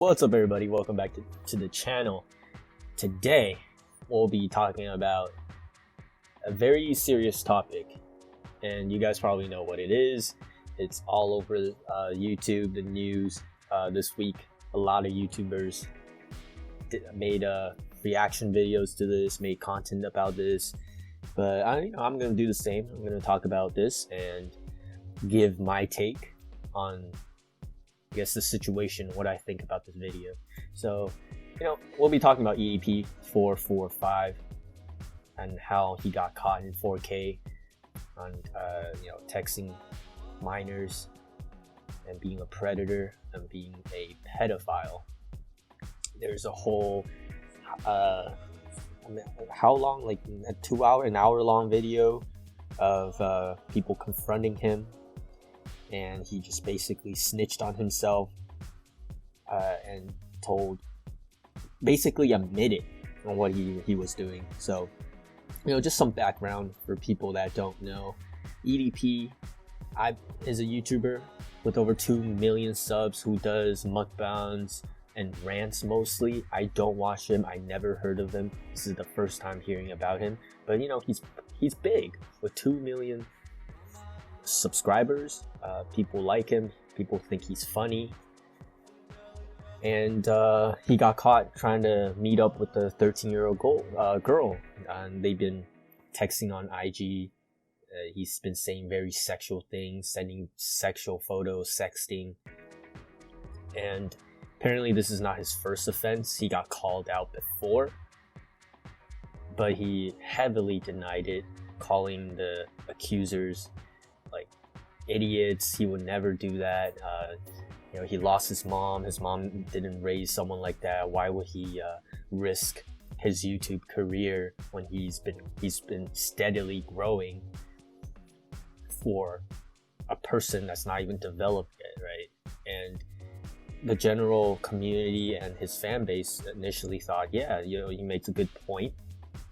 What's up, everybody? Welcome back to the channel. Today we'll be talking about a very serious topic, and you guys probably know what it is. It's all over YouTube, the news. This week a lot of YouTubers made reaction videos to this, made content about this, but I'm gonna do the same. I'm gonna talk about this and give my take on, I guess, the situation, what I think about this video. So, we'll be talking about EDP 445 and how he got caught in 4K on, texting minors and being a predator and being a pedophile. There's a whole, how long? Like an hour long video of people confronting him. And he just basically snitched on himself and basically admitted on what he was doing. So, just some background for people that don't know. EDP is a YouTuber with over 2 million subs who does mukbangs and rants mostly. I don't watch him. I never heard of him. This is the first time hearing about him. But he's big with 2 million subscribers. People like him, people think he's funny, and he got caught trying to meet up with a 13-year-old girl, and they've been texting on IG. He's been saying very sexual things, sending sexual photos, sexting, and apparently this is not his first offense. He got called out before, but he heavily denied it, calling the accusers like idiots. He would never do that. He lost his mom. His mom didn't raise someone like that. Why would he risk his YouTube career when he's been steadily growing for a person that's not even developed yet, right? And the general community and his fan base initially thought, yeah, he makes a good point,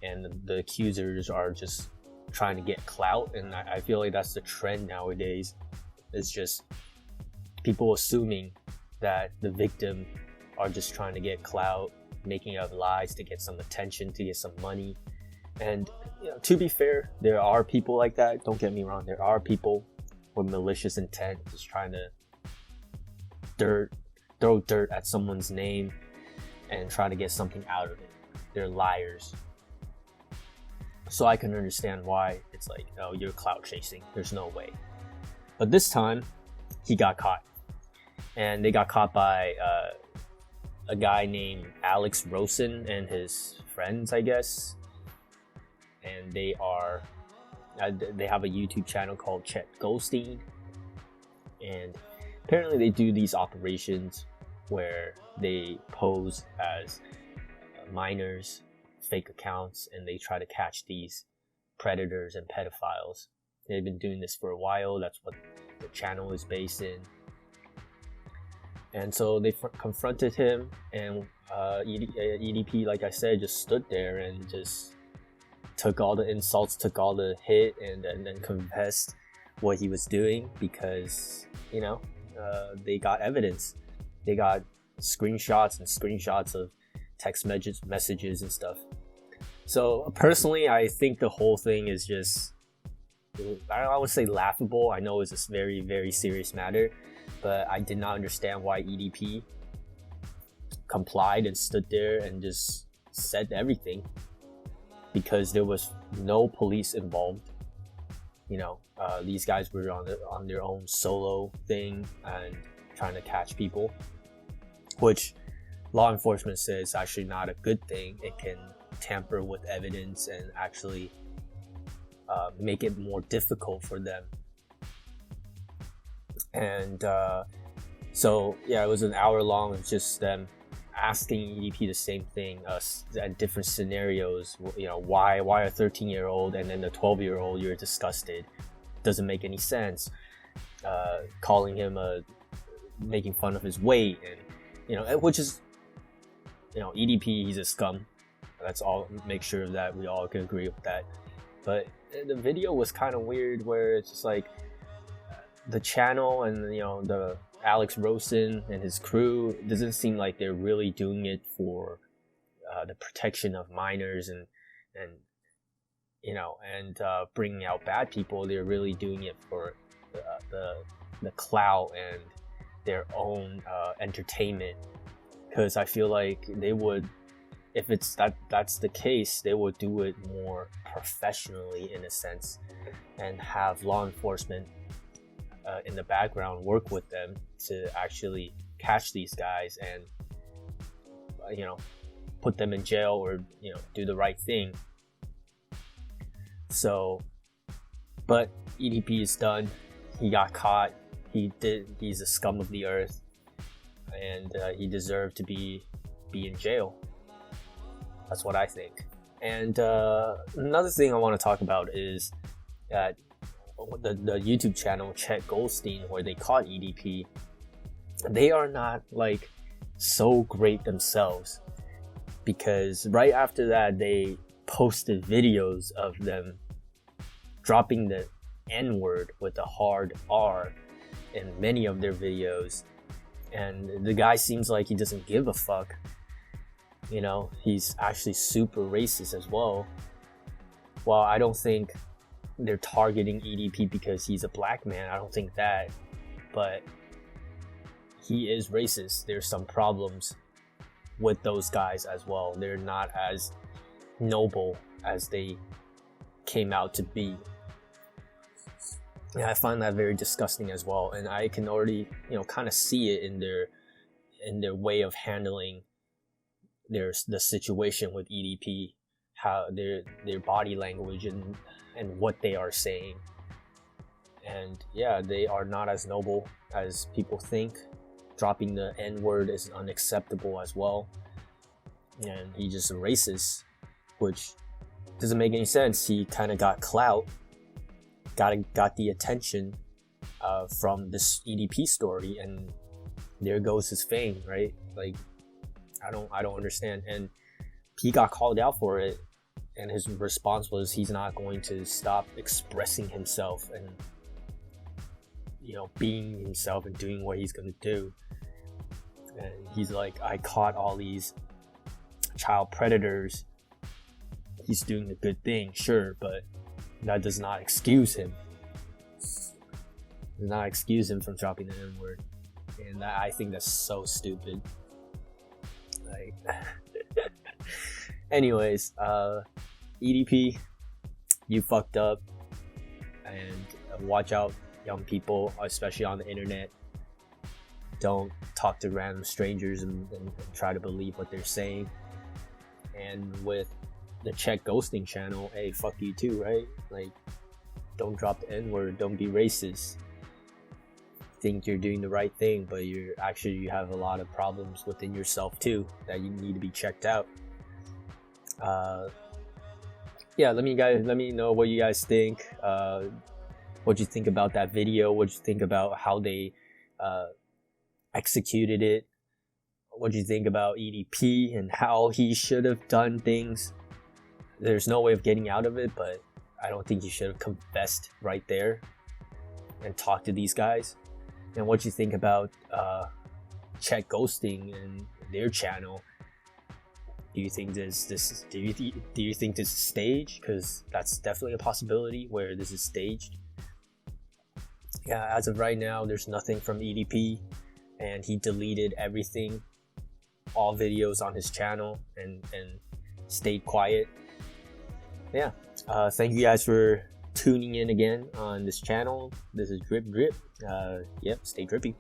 and the accusers are just trying to get clout. And I feel like that's the trend nowadays. It's just people assuming that the victim are just trying to get clout, making up lies to get some attention, to get some money. And to be fair, there are people like that, don't get me wrong. There are people with malicious intent, just trying to throw dirt at someone's name and try to get something out of it. They're liars. So I can understand why it's like, oh, you're clout chasing. There's no way. But this time, he got caught. And they got caught by a guy named Alex Rosen and his friends, I guess. And they have a YouTube channel called Chet Goldstein. And apparently they do these operations where they pose as minors, fake accounts, and they try to catch these predators and pedophiles. They've been doing this for a while. That's what the channel is based in. And so they confronted him, and EDP, like I said, just stood there and just took all the insults, took all the hit, and then confessed what he was doing because they got evidence. They got screenshots of text messages and stuff. So personally, I think the whole thing is just, I would say, laughable. I know it's a very, very serious matter, but I did not understand why EDP complied and stood there and just said everything, because there was no police involved. These guys were on their own solo thing and trying to catch people, which law enforcement says actually not a good thing. It can tamper with evidence and actually make it more difficult for them. And so yeah, it was an hour long of just them asking EDP the same thing at different scenarios. Why a 13-year-old and then the 12-year-old, you're disgusted, doesn't make any sense. Calling him making fun of his weight, and which is, EDP, he's a scum. That's all. Make sure that we all can agree with that. But the video was kind of weird, where it's just like the channel and the Alex Rosen and his crew, it doesn't seem like they're really doing it for the protection of minors and bringing out bad people. They're really doing it for the clout and their own entertainment. Because I feel like they would, if that's the case, they would do it more professionally in a sense, and have law enforcement in the background work with them to actually catch these guys and put them in jail, or do the right thing. So, but EDP is done. He got caught. He's a scum of the earth, and he deserved to be in jail. That's what I think. And another thing I want to talk about is that the YouTube channel Chet Goldstein, where they caught EDP, they are not like so great themselves, because right after that they posted videos of them dropping the N-word with a hard R in many of their videos, and the guy seems like he doesn't give a fuck. He's actually super racist as well. Well, I don't think they're targeting EDP because he's a black man. I don't think that, but he is racist. There's some problems with those guys as well. They're not as noble as they came out to be. And I find that very disgusting as well. And I can already, kind of see it in their way of handling the situation with EDP, how their body language and what they are saying. And yeah, they are not as noble as people think. Dropping the N-word is unacceptable as well. And he's just a racist, which doesn't make any sense. He kind of got clout, got the attention from this EDP story, and there goes his fame, right? Like, I don't understand. And he got called out for it, and his response was he's not going to stop expressing himself and being himself and doing what he's going to do. And he's like, I caught all these child predators. He's doing a good thing, sure, but that does not excuse him. Does not excuse him from dropping the N-word. And I think that's so stupid. Like, anyways, EDP, you fucked up, and watch out, young people, especially on the internet. Don't talk to random strangers and try to believe what they're saying. And with the Chet Ghosting channel, hey, fuck you too, right? Like, don't drop the N-word, don't be racist. Think you're doing the right thing, but you have a lot of problems within yourself too that you need to be checked out. Yeah, let me know what you guys think. What you think about that video? What you think about how they executed it? What you think about EDP and how he should have done things? There's no way of getting out of it, but I don't think you should have confessed right there and talked to these guys. And what you think about Chet Ghosting and their channel? Do you think do you think this is staged? Because that's definitely a possibility where this is staged. Yeah, as of right now, there's nothing from EDP, and he deleted everything, all videos on his channel, and stayed quiet. Yeah, thank you guys for tuning in again on this channel. This is Drip Drip. Yep, stay drippy.